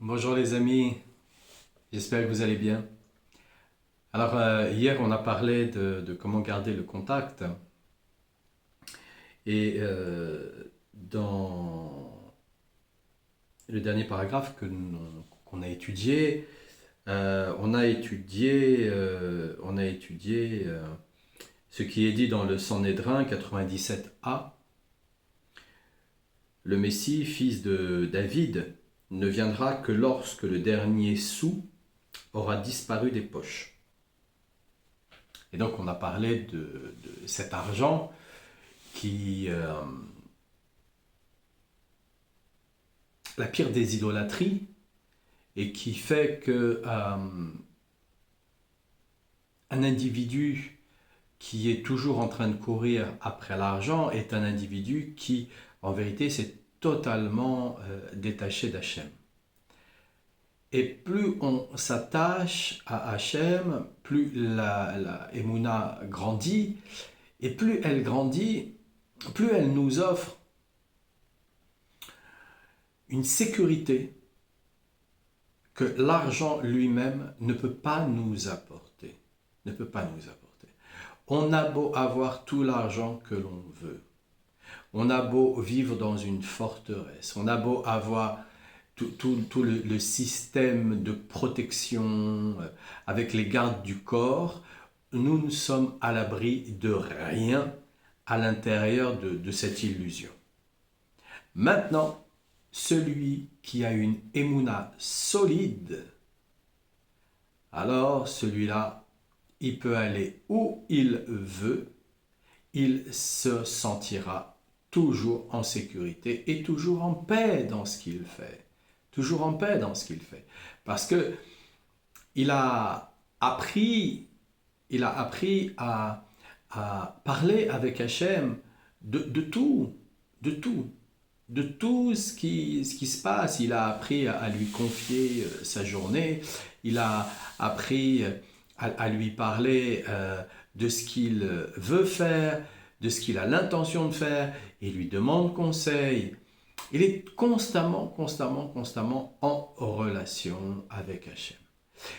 Bonjour les amis, j'espère que vous allez bien. Alors hier on a parlé de comment garder le contact et dans le dernier paragraphe qu'on a étudié, on a étudié ce qui est dit dans le Sanhédrin 97a. Le Messie, fils de David, ne viendra que lorsque le dernier sou aura disparu des poches. Et donc on a parlé de cet argent qui, la pire des idolâtries, et qui fait que un individu qui est toujours en train de courir après l'argent est un individu qui, en vérité, s'est totalement détaché d'Hachem. Et plus on s'attache à Hachem, plus la Emouna grandit, et plus elle grandit, plus elle nous offre une sécurité que l'argent lui-même ne peut pas nous apporter. Ne peut pas nous apporter. On a beau avoir tout l'argent que l'on veut. On a beau vivre dans une forteresse. On a beau avoir tout le système de protection avec les gardes du corps. Nous ne sommes à l'abri de rien à l'intérieur de cette illusion. Maintenant, celui qui a une émouna solide, alors celui-là, il peut aller où il veut, il se sentira toujours en sécurité et toujours en paix dans ce qu'il fait. Toujours en paix dans ce qu'il fait. Parce que il a appris à parler avec Hachem de tout, de tout. De tout ce qui se passe. Il a appris à lui confier sa journée, il a appris à lui parler de ce qu'il veut faire, de ce qu'il a l'intention de faire, et lui demande conseil. Il est constamment en relation avec Hachem.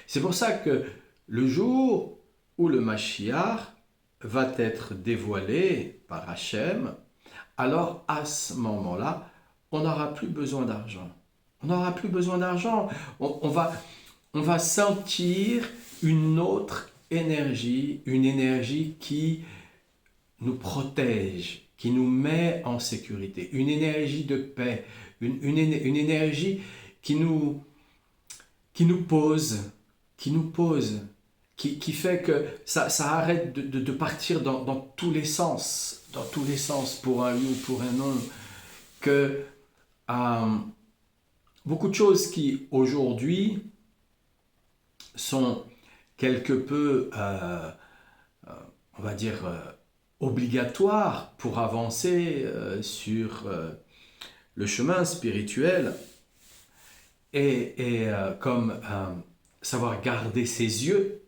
C'est pour ça que le jour où le Mashiach va être dévoilé par Hachem, alors à ce moment-là, on n'aura plus besoin d'argent. On n'aura plus besoin d'argent. On va sentir une autre énergie, une énergie qui nous protège, qui nous met en sécurité, une énergie de paix, une énergie qui nous pose, qui fait que ça arrête de partir dans tous les sens, pour un oui ou pour un non, que beaucoup de choses qui aujourd'hui sont quelque peu, on va dire, obligatoires pour avancer sur le chemin spirituel, et comme savoir garder ses yeux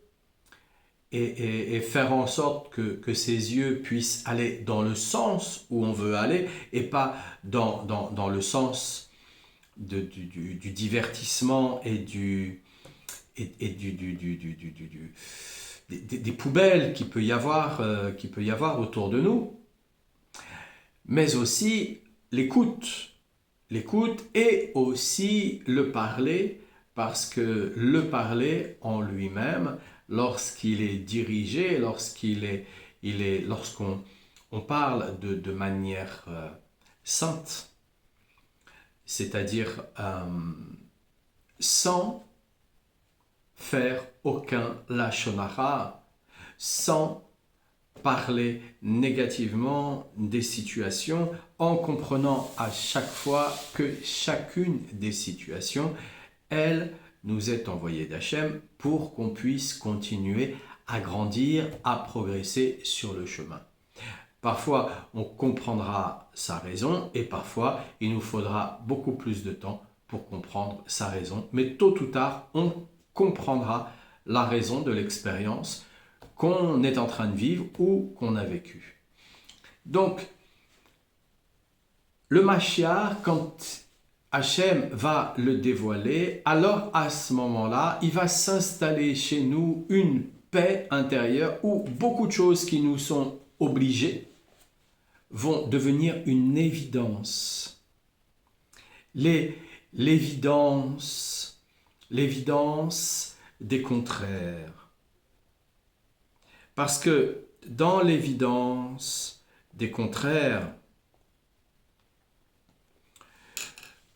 et faire en sorte que ses yeux puissent aller dans le sens où on veut aller et pas dans le sens du divertissement et des poubelles qu'il peut y avoir autour de nous, mais aussi l'écoute et aussi le parler, parce que le parler en lui-même, lorsqu'il est dirigé, lorsqu'on parle de manière sainte, c'est-à-dire sans faire aucun lashon hara, sans parler négativement des situations, en comprenant à chaque fois que chacune des situations, elle nous est envoyée d'Hachem pour qu'on puisse continuer à grandir, à progresser sur le chemin. Parfois, on comprendra sa raison et parfois, il nous faudra beaucoup plus de temps pour comprendre sa raison. Mais tôt ou tard, on comprendra la raison de l'expérience qu'on est en train de vivre ou qu'on a vécu. Donc, le Mashiach, quand Hachem va le dévoiler, alors à ce moment-là, il va s'installer chez nous une paix intérieure où beaucoup de choses qui nous sont obligées vont devenir une évidence. L'évidence des contraires. Parce que dans l'évidence des contraires,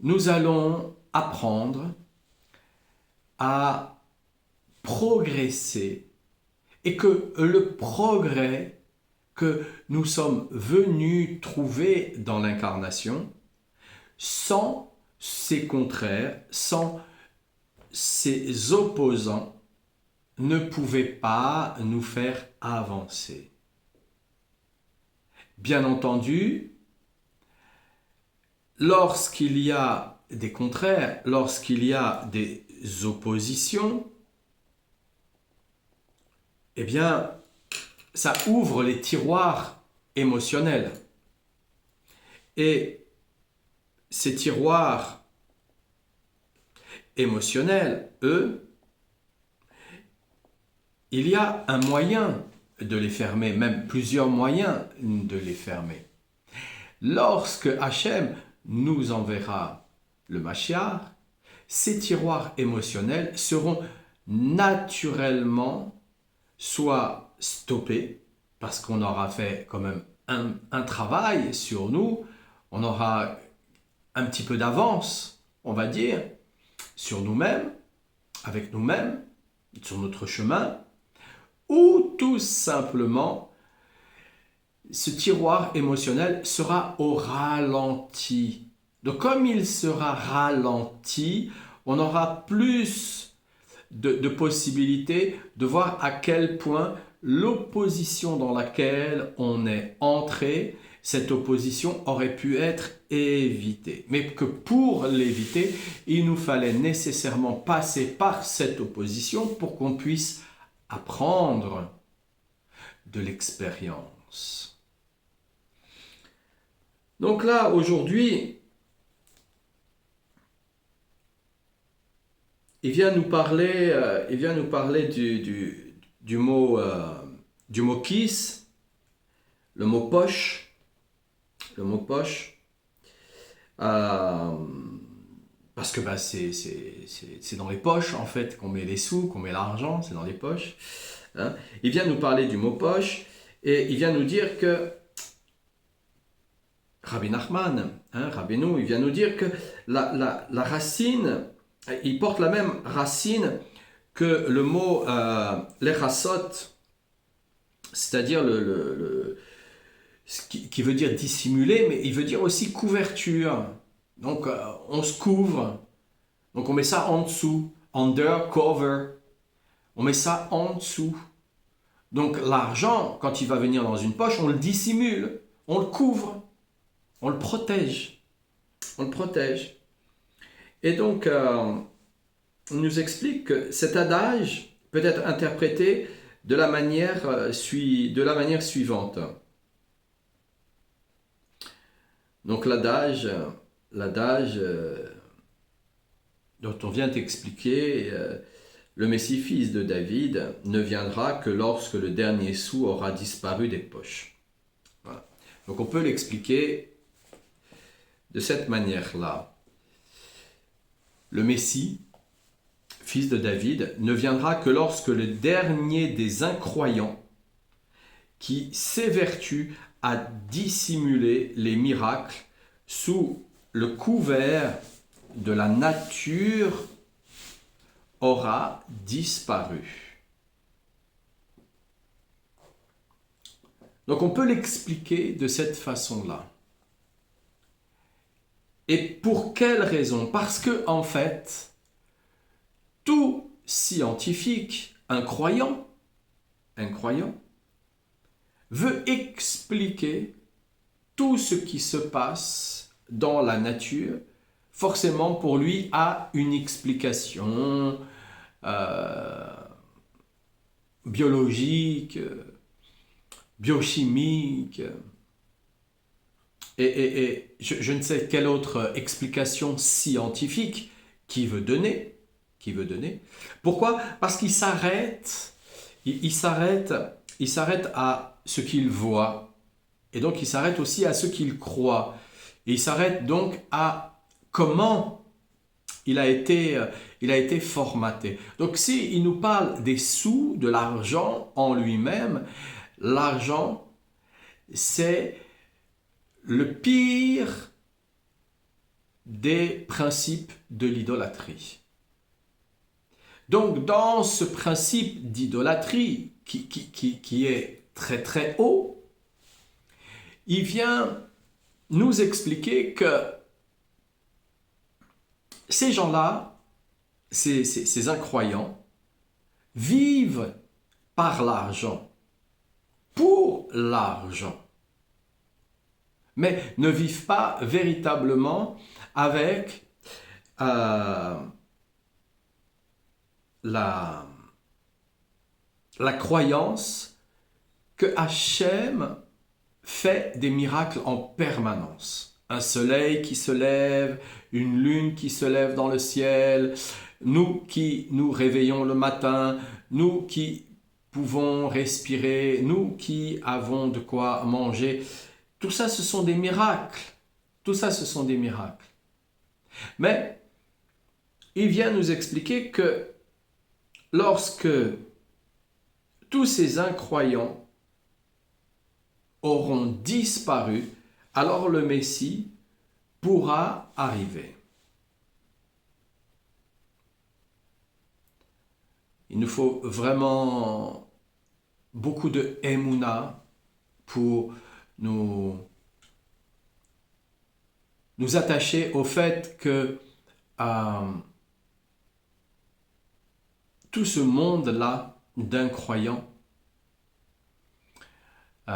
nous allons apprendre à progresser et que le progrès que nous sommes venus trouver dans l'incarnation, sans ces contraires, sans ces opposants, ne pouvait pas nous faire avancer. Bien entendu, lorsqu'il y a des contraires, lorsqu'il y a des oppositions, eh bien, ça ouvre les tiroirs émotionnels. Et ces tiroirs émotionnels, eux, il y a un moyen de les fermer, même plusieurs moyens de les fermer. Lorsque Hachem nous enverra le Mashiach, ces tiroirs émotionnels seront naturellement soit stoppés, parce qu'on aura fait quand même un travail sur nous, on aura un petit peu d'avance, on va dire, sur nous-mêmes, avec nous-mêmes, sur notre chemin, ou tout simplement, ce tiroir émotionnel sera au ralenti. Donc comme il sera ralenti, on aura plus de possibilités de voir à quel point l'opposition dans laquelle on est entré, cette opposition aurait pu être évitée. Mais que pour l'éviter, il nous fallait nécessairement passer par cette opposition pour qu'on puisse apprendre de l'expérience. Donc là, aujourd'hui, il vient nous parler du mot kiss, le mot poche, parce que c'est dans les poches en fait qu'on met les sous, qu'on met l'argent, c'est dans les poches. Hein. Il vient nous parler du mot poche et il vient nous dire que Rabbi Nachman, Rabbeinu, il vient nous dire que la racine, il porte la même racine que le mot lechasot, c'est-à-dire qui veut dire dissimuler, mais il veut dire aussi couverture. Donc on se couvre, donc on met ça en dessous, under cover, on met ça en dessous. Donc l'argent, quand il va venir dans une poche, on le dissimule, on le couvre, on le protège. Et donc, on nous explique que cet adage peut être interprété de la manière suivante. Donc l'adage dont on vient d'expliquer, le Messie fils de David ne viendra que lorsque le dernier sou aura disparu des poches. Voilà. Donc on peut l'expliquer de cette manière-là. Le Messie, fils de David, ne viendra que lorsque le dernier des incroyants, qui s'évertue à dissimuler les miracles sous le couvert de la nature, aura disparu. Donc on peut l'expliquer de cette façon-là. Et pour quelle raison? Parce que, en fait, tout scientifique, un croyant, veut expliquer tout ce qui se passe dans la nature, forcément pour lui a une explication biologique, biochimique, et je ne sais quelle autre explication scientifique qui veut donner. Pourquoi? Parce qu'il s'arrête, il s'arrête à ce qu'il voit, et donc il s'arrête aussi à ce qu'il croit, et il s'arrête donc à comment il a été formaté. Donc si il nous parle des sous, de l'argent en lui-même, l'argent, c'est le pire des principes de l'idolâtrie. Donc dans ce principe d'idolâtrie qui est très très haut, il vient nous expliquer que ces gens-là, ces incroyants, vivent par l'argent, pour l'argent, mais ne vivent pas véritablement avec la croyance que Hachem fait des miracles en permanence. Un soleil qui se lève, une lune qui se lève dans le ciel, nous qui nous réveillons le matin, nous qui pouvons respirer, nous qui avons de quoi manger. Tout ça, ce sont des miracles. Tout ça, ce sont des miracles. Mais il vient nous expliquer que lorsque tous ces incroyants auront disparu, alors le Messie pourra arriver. Il nous faut vraiment beaucoup de émouna pour nous attacher au fait que tout ce monde-là d'incroyants, on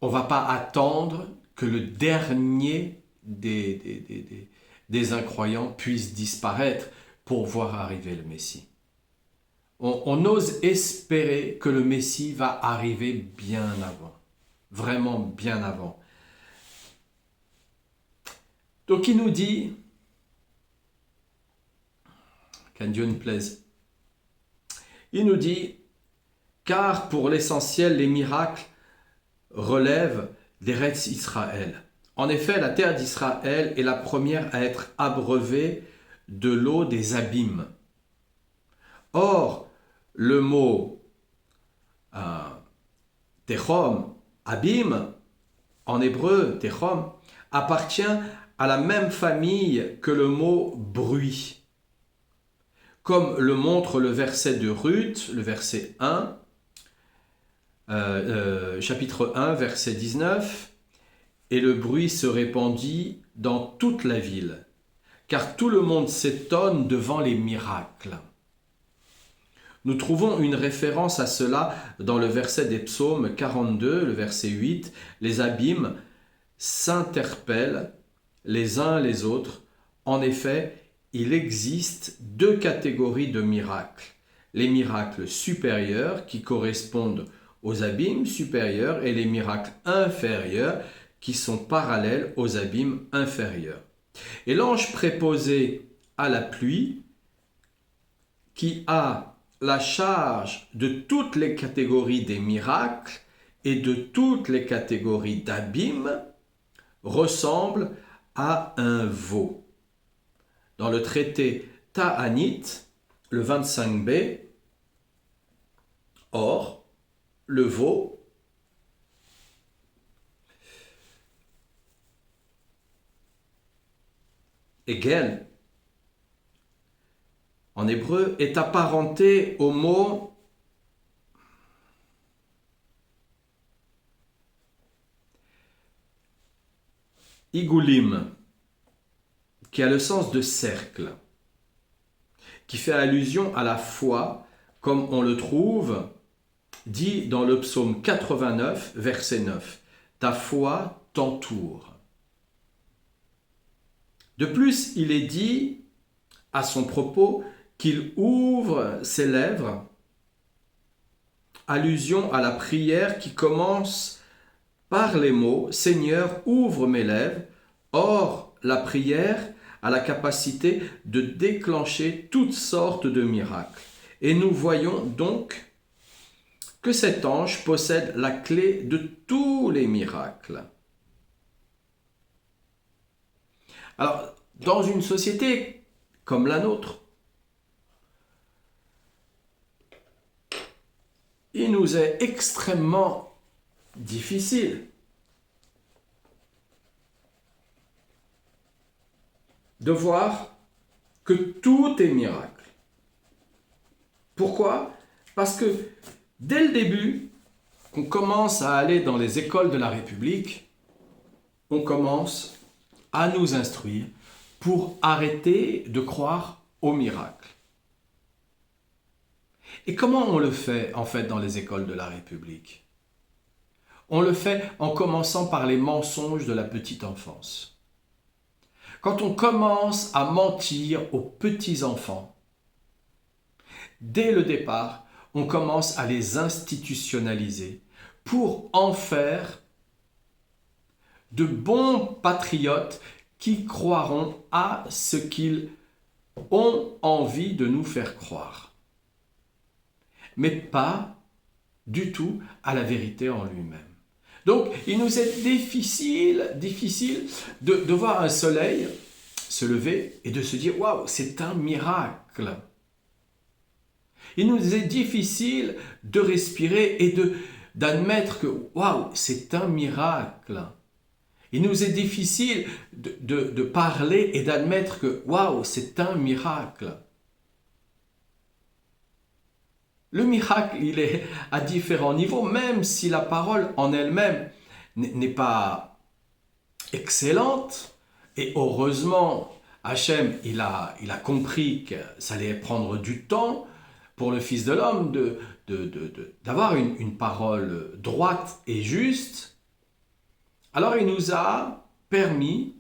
ne va pas attendre que le dernier des incroyants puisse disparaître pour voir arriver le Messie. On ose espérer que le Messie va arriver bien avant, vraiment bien avant. Donc il nous dit, qu'à Dieu nous plaise, il nous dit, car pour l'essentiel, les miracles relèvent d'Eretz Israël. En effet, la terre d'Israël est la première à être abreuvée de l'eau des abîmes. Or, le mot Techom, abîme, en hébreu, Techom, appartient à la même famille que le mot bruit. Comme le montre le verset de Ruth, le verset 1, chapitre 1, verset 19, et le bruit se répandit dans toute la ville, car tout le monde s'étonne devant les miracles. Nous trouvons une référence à cela dans le verset des psaumes 42, le verset 8. Les abîmes s'interpellent les uns les autres. En effet, il existe deux catégories de miracles. Les miracles supérieurs qui correspondent aux abîmes supérieurs et les miracles inférieurs qui sont parallèles aux abîmes inférieurs. Et l'ange préposé à la pluie, qui a la charge de toutes les catégories des miracles et de toutes les catégories d'abîmes, ressemble à un veau. Dans le traité Ta'anit, le 25b, or, le veau Egel, en hébreu, est apparenté au mot Igulim, qui a le sens de cercle, qui fait allusion à la foi, comme on le trouve dit dans le psaume 89, verset 9. Ta foi t'entoure. De plus, il est dit à son propos qu'il ouvre ses lèvres, allusion à la prière qui commence par les mots « Seigneur, ouvre mes lèvres ». Or, la prière a la capacité de déclencher toutes sortes de miracles. Et nous voyons donc que cet ange possède la clé de tous les miracles. Alors, dans une société comme la nôtre, il nous est extrêmement difficile de voir que tout est miracle. Pourquoi? Parce que dès le début, qu'on commence à aller dans les écoles de la République, on commence à nous instruire pour arrêter de croire aux miracles. Et comment on le fait en fait dans les écoles de la République? On le fait en commençant par les mensonges de la petite enfance. Quand on commence à mentir aux petits-enfants, dès le départ, on commence à les institutionnaliser pour en faire de bons patriotes qui croiront à ce qu'ils ont envie de nous faire croire, mais pas du tout à la vérité en lui-même. Donc, il nous est difficile de voir un soleil se lever et de se dire « Waouh, c'est un miracle !» Il nous est difficile de respirer et d'admettre que « Waouh, c'est un miracle !» Il nous est difficile de parler et d'admettre que « Waouh, c'est un miracle !» Le miracle, il est à différents niveaux, même si la parole en elle-même n'est pas excellente. Et heureusement, Hachem, il a compris que ça allait prendre du temps pour le Fils de l'homme d'avoir une parole droite et juste. Alors il nous a permis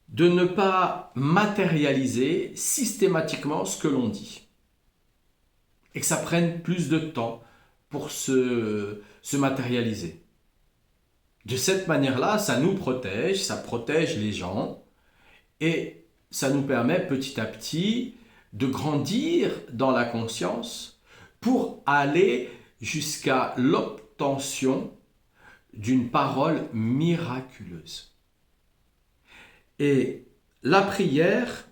de ne pas matérialiser systématiquement ce que l'on dit. Et que ça prenne plus de temps pour se matérialiser. De cette manière-là, ça nous protège, ça protège les gens et ça nous permet petit à petit de grandir dans la conscience pour aller jusqu'à l'obtention d'une parole miraculeuse. Et la prière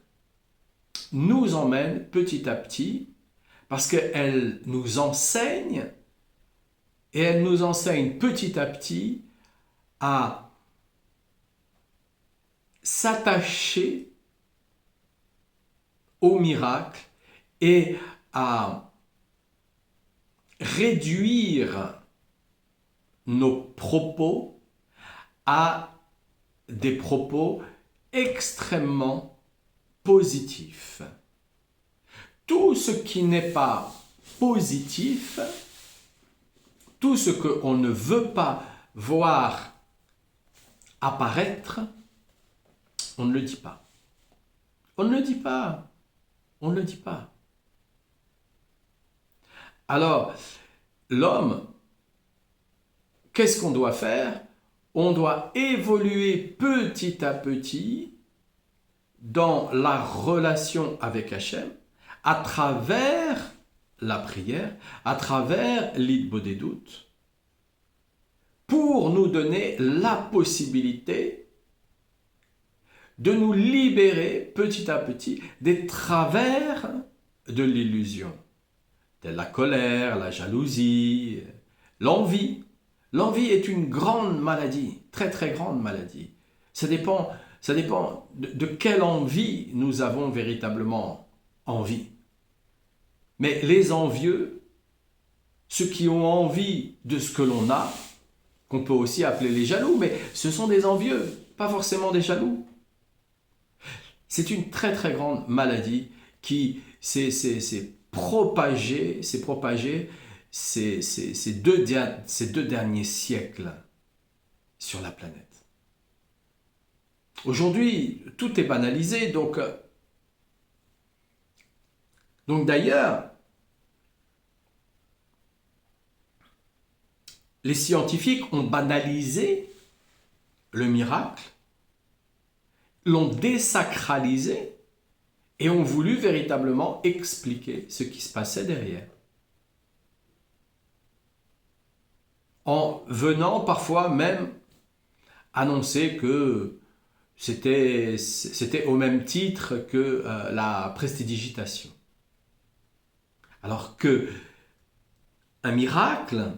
nous emmène petit à petit parce qu'elle nous enseigne, et elle nous enseigne petit à petit à s'attacher au miracle et à réduire nos propos à des propos extrêmement positifs. Tout ce qui n'est pas positif, tout ce qu'on ne veut pas voir apparaître, on ne le dit pas. On ne le dit pas. On ne le dit pas. Alors, l'homme, qu'est-ce qu'on doit faire? On doit évoluer petit à petit dans la relation avec Hachem, à travers la prière, à travers l'Hitbodedut, pour nous donner la possibilité de nous libérer petit à petit des travers de l'illusion, de la colère, la jalousie, l'envie. L'envie est une grande maladie, très très grande maladie. Ça dépend de quelle envie nous avons véritablement envie. Mais les envieux, ceux qui ont envie de ce que l'on a, qu'on peut aussi appeler les jaloux, mais ce sont des envieux, pas forcément des jaloux. C'est une très très grande maladie qui s'est propagée ces deux derniers siècles sur la planète. Aujourd'hui, tout est banalisé, donc d'ailleurs, les scientifiques ont banalisé le miracle, l'ont désacralisé et ont voulu véritablement expliquer ce qui se passait derrière. En venant parfois même annoncer que c'était au même titre que la prestidigitation. Alors que un miracle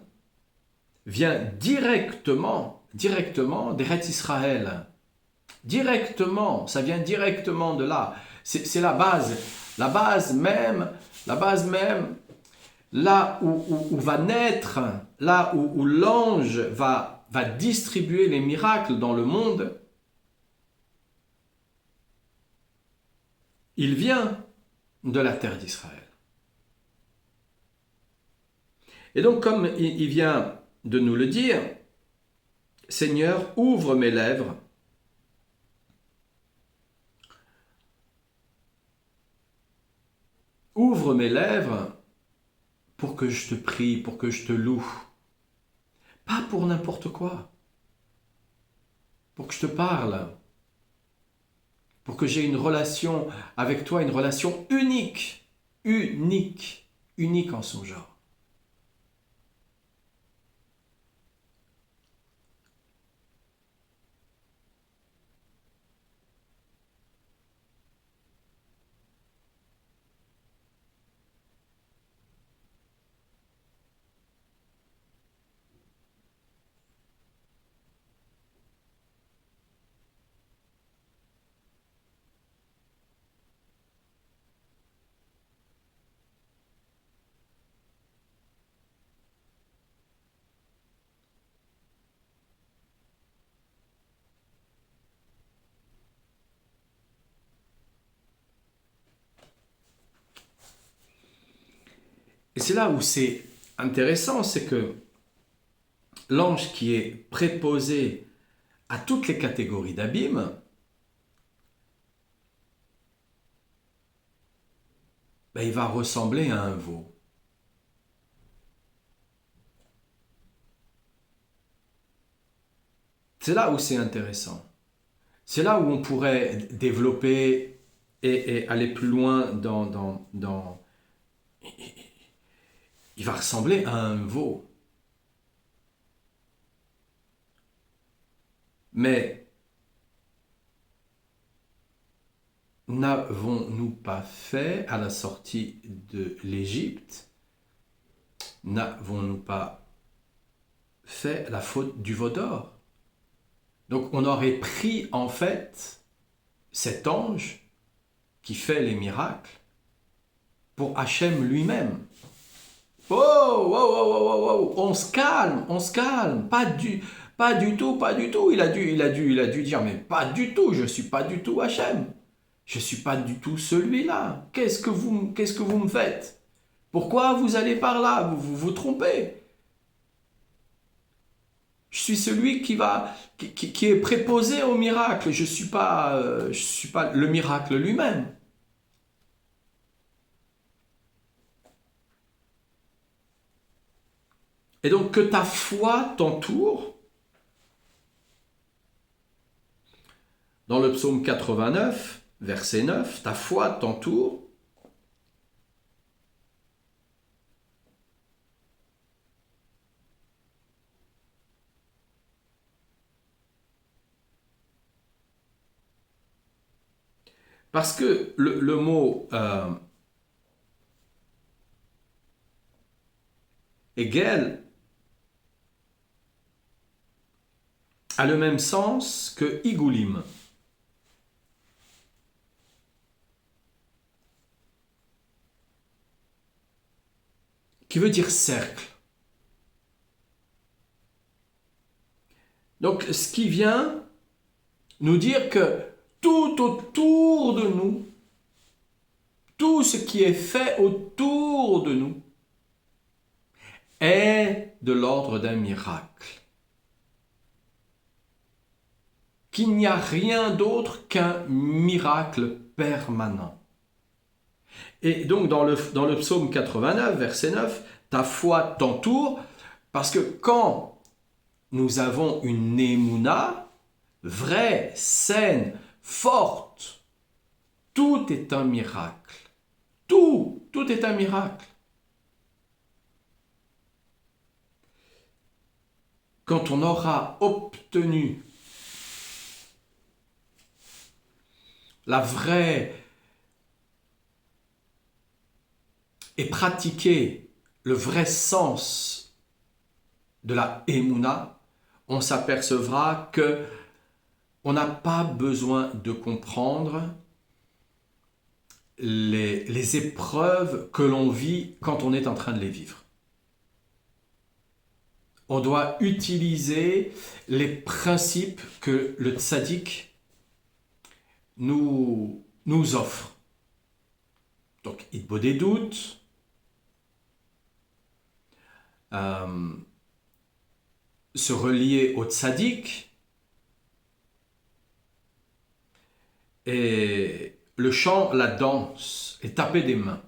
vient directement d'Eretz Israël. Directement, ça vient directement de là. C'est la base même, là où va naître, là où l'ange va distribuer les miracles dans le monde. Il vient de la terre d'Israël. Et donc, comme il vient de nous le dire, Seigneur, ouvre mes lèvres. Ouvre mes lèvres pour que je te prie, pour que je te loue. Pas pour n'importe quoi. Pour que je te parle. Pour que j'ai une relation avec toi, une relation unique. Unique en son genre. Et c'est là où c'est intéressant, c'est que l'ange qui est préposé à toutes les catégories d'abîmes, il va ressembler à un veau. C'est là où c'est intéressant. C'est là où on pourrait développer et aller plus loin dans... Il va ressembler à un veau. Mais n'avons-nous pas fait à la sortie de l'Égypte, n'avons-nous pas fait la faute du veau d'or? Donc on aurait pris en fait cet ange qui fait les miracles pour Hachem lui-même. Oh, on se calme, pas du tout. Il a dû dire, mais pas du tout, je suis pas du tout Hachem. Je suis pas du tout celui-là. Qu'est-ce que vous me faites? Pourquoi vous allez par là? Vous trompez. Je suis celui qui est préposé au miracle. Je suis pas le miracle lui-même. Et donc que ta foi t'entoure. Dans le psaume 89, verset 9, ta foi t'entoure. Parce que le mot Egel a le même sens que Igoulim. Qui veut dire cercle. Donc, ce qui vient nous dire que tout autour de nous, tout ce qui est fait autour de nous, est de l'ordre d'un miracle. Qu'il n'y a rien d'autre qu'un miracle permanent. Et donc dans le psaume 89, verset 9, ta foi t'entoure, parce que quand nous avons une émouna vraie, saine, forte, tout est un miracle. Tout est un miracle. Quand on aura obtenu la vraie et pratiqué le vrai sens de la émouna, on s'apercevra que on n'a pas besoin de comprendre les épreuves que l'on vit quand on est en train de les vivre. On doit utiliser les principes que le tzaddik nous offre. Donc, Hitbodedut, se relier au tzaddik, et le chant, la danse, et taper des mains.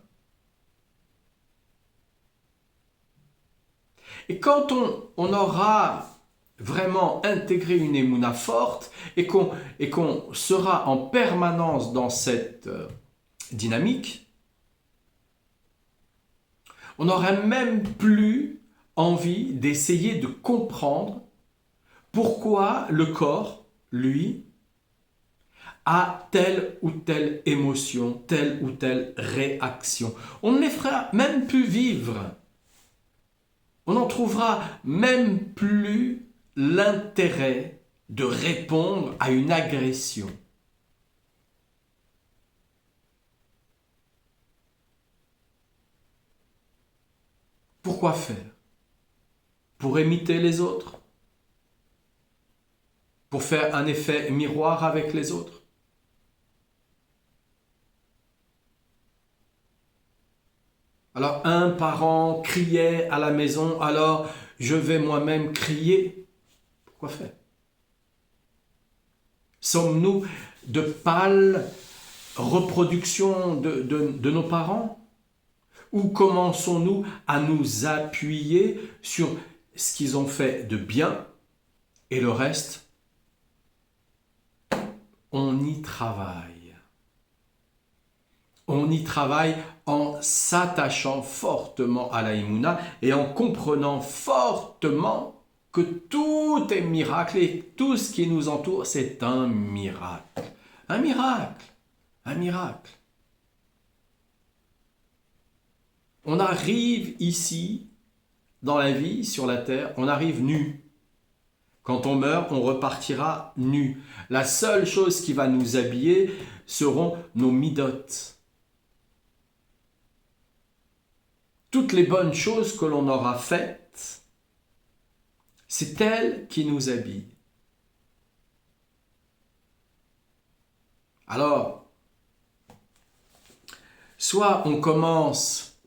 Et quand on aura vraiment intégré une émouna forte et qu'on sera en permanence dans cette dynamique, on n'aura même plus envie d'essayer de comprendre pourquoi le corps, lui, a telle ou telle émotion, telle ou telle réaction. On ne les fera même plus vivre. On n'en trouvera même plus l'intérêt de répondre à une agression. Pourquoi faire? Pour imiter les autres? Pour faire un effet miroir avec les autres? Alors un parent criait à la maison, alors je vais moi-même crier. Pourquoi faire? Sommes-nous de pâles reproductions de nos parents? Ou commençons-nous à nous appuyer sur ce qu'ils ont fait de bien et le reste, on y travaille. On y travaille en s'attachant fortement à la Emouna et en comprenant fortement que tout est miracle et tout ce qui nous entoure, c'est un miracle. Un miracle. Un miracle. On arrive ici, dans la vie, sur la terre, on arrive nu. Quand on meurt, on repartira nu. La seule chose qui va nous habiller seront nos midotes. Toutes les bonnes choses que l'on aura faites, c'est elles qui nous habillent. Alors, soit on commence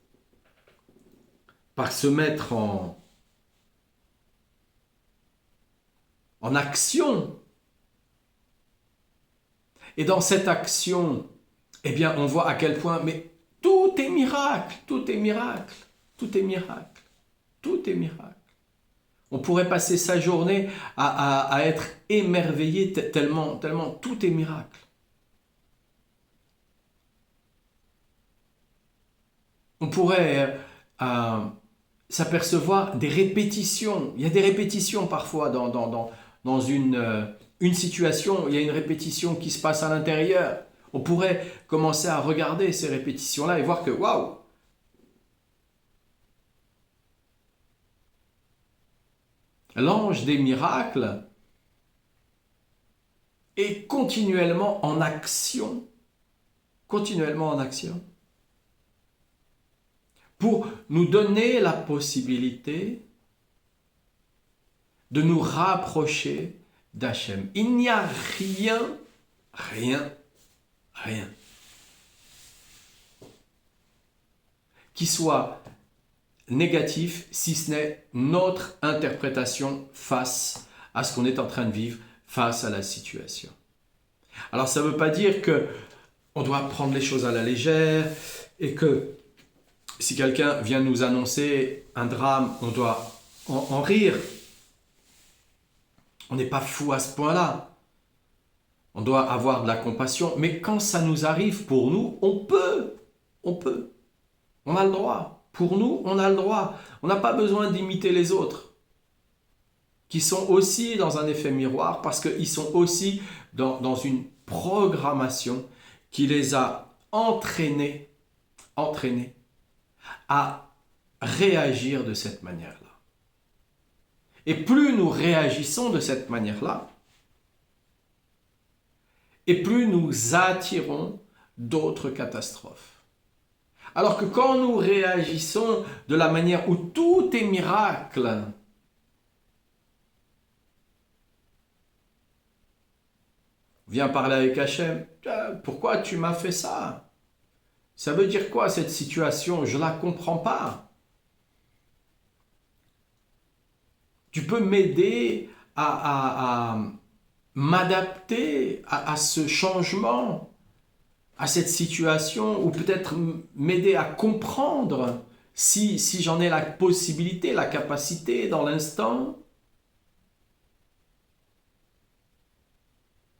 par se mettre en action, et dans cette action, eh bien, on voit à quel point, mais tout est miracle, tout est miracle, tout est miracle, tout est miracle. On pourrait passer sa journée à être émerveillé tellement tout est miracle. On pourrait s'apercevoir des répétitions. Il y a des répétitions parfois dans une situation. Il y a une répétition qui se passe à l'intérieur. On pourrait commencer à regarder ces répétitions-là et voir que, waouh! L'ange des miracles est continuellement en action, pour nous donner la possibilité de nous rapprocher d'Hachem. Il n'y a rien qui soit négatif si ce n'est notre interprétation face à ce qu'on est en train de vivre, face à la situation. Alors ça ne veut pas dire que on doit prendre les choses à la légère et que si quelqu'un vient nous annoncer un drame, on doit en rire. On n'est pas fou à ce point-là. On doit avoir de la compassion. Mais quand ça nous arrive pour nous, on peut. On peut. On a le droit. Pour nous, on a le droit. On n'a pas besoin d'imiter les autres, qui sont aussi dans un effet miroir, parce qu'ils sont aussi dans une programmation qui les a entraînés à réagir de cette manière-là. Et plus nous réagissons de cette manière-là, et plus nous attirons d'autres catastrophes. Alors que quand nous réagissons de la manière où tout est miracle, viens parler avec Hachem, pourquoi tu m'as fait ça? Ça veut dire quoi cette situation? Je ne la comprends pas. Tu peux m'aider à m'adapter à ce changement, à cette situation, ou peut-être m'aider à comprendre si j'en ai la possibilité, la capacité dans l'instant.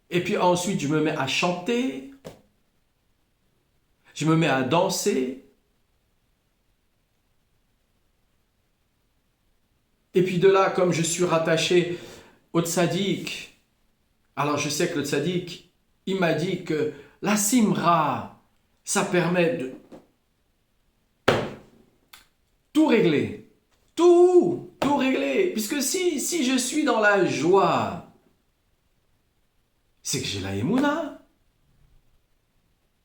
Et puis ensuite, je me mets à chanter, je me mets à danser. Et puis de là, comme je suis rattaché au tzaddik, alors je sais que le tzaddik, il m'a dit que la simra, ça permet de tout régler. Tout régler. Puisque si je suis dans la joie, c'est que j'ai la émouna.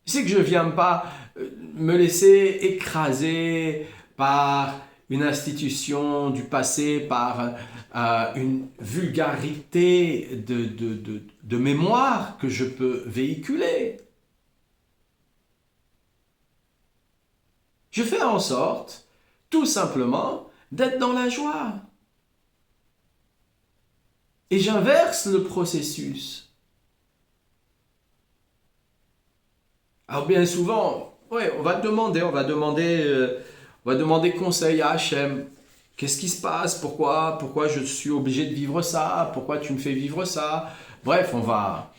C'est que je ne viens pas me laisser écraser par une institution du passé, par une vulgarité de mémoire que je peux véhiculer. Je fais en sorte, tout simplement, d'être dans la joie. Et j'inverse le processus. Alors bien souvent, ouais, on va demander conseil à Hachem. Qu'est-ce qui se passe? Pourquoi je suis obligé de vivre ça? Pourquoi tu me fais vivre ça? Bref, on va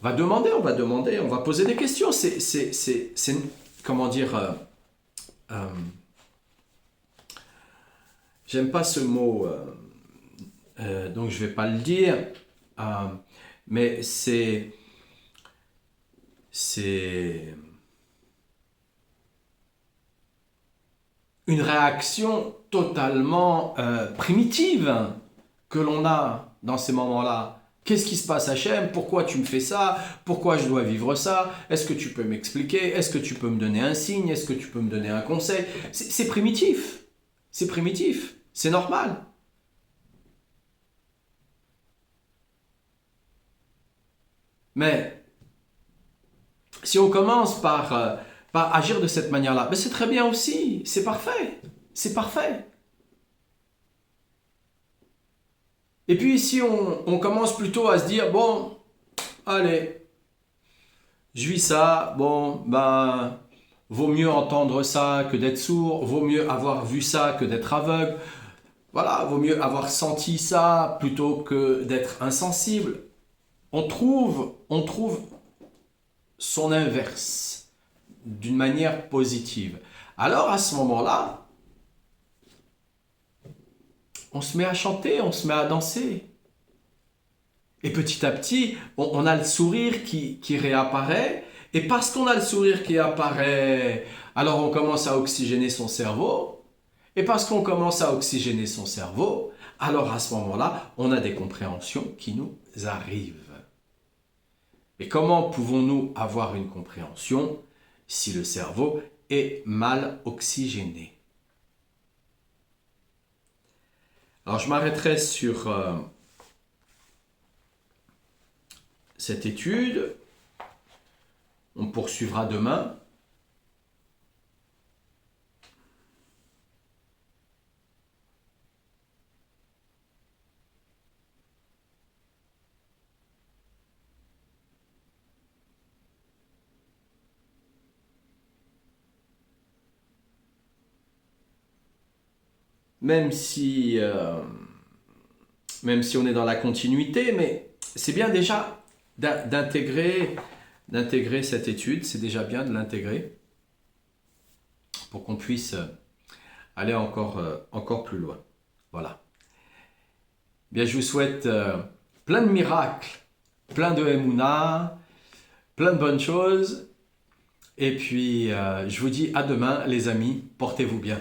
demander, on va poser des questions. C'est comment dire, j'aime pas ce mot, donc je vais pas le dire, mais c'est une réaction totalement primitive que l'on a dans ces moments-là. Qu'est-ce qui se passe, Hachem? Pourquoi tu me fais ça? Pourquoi je dois vivre ça? Est-ce que tu peux m'expliquer? Est-ce que tu peux me donner un signe? Est-ce que tu peux me donner un conseil? C'est primitif. C'est primitif. C'est normal. Mais si on commence par agir de cette manière-là, ben c'est très bien aussi. C'est parfait. C'est parfait. Et puis si on commence plutôt à se dire, bon, allez, je vis ça, bon, ben, vaut mieux entendre ça que d'être sourd, vaut mieux avoir vu ça que d'être aveugle, voilà, vaut mieux avoir senti ça plutôt que d'être insensible. On trouve son inverse d'une manière positive. Alors à ce moment-là, on se met à chanter, on se met à danser. Et petit à petit, on a le sourire qui réapparaît. Et parce qu'on a le sourire qui apparaît, alors on commence à oxygéner son cerveau. Et parce qu'on commence à oxygéner son cerveau, alors à ce moment-là, on a des compréhensions qui nous arrivent. Mais comment pouvons-nous avoir une compréhension si le cerveau est mal oxygéné? Alors je m'arrêterai sur cette étude. On poursuivra demain. Même si même si on est dans la continuité, mais c'est bien déjà d'intégrer cette étude, c'est déjà bien de l'intégrer pour qu'on puisse aller encore plus loin. Voilà. Bien, je vous souhaite plein de miracles, plein de Emouna, plein de bonnes choses. Et puis, je vous dis à demain, les amis. Portez-vous bien.